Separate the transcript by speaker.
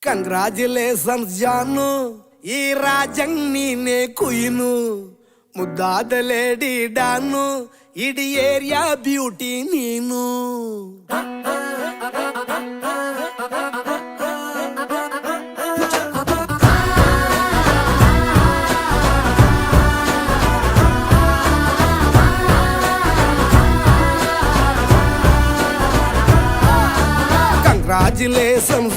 Speaker 1: Congratulations ಜಾನು, ಈ ರಾಜಂಗ್ ನೀನೆ ಕುಯ್ನು, ಮುದ್ದಾದ ಲೇಡಿ ಡಾನು, ಇಡೀ ಏರಿಯಾ ಬ್ಯೂಟಿ ನೀನು. Congratulations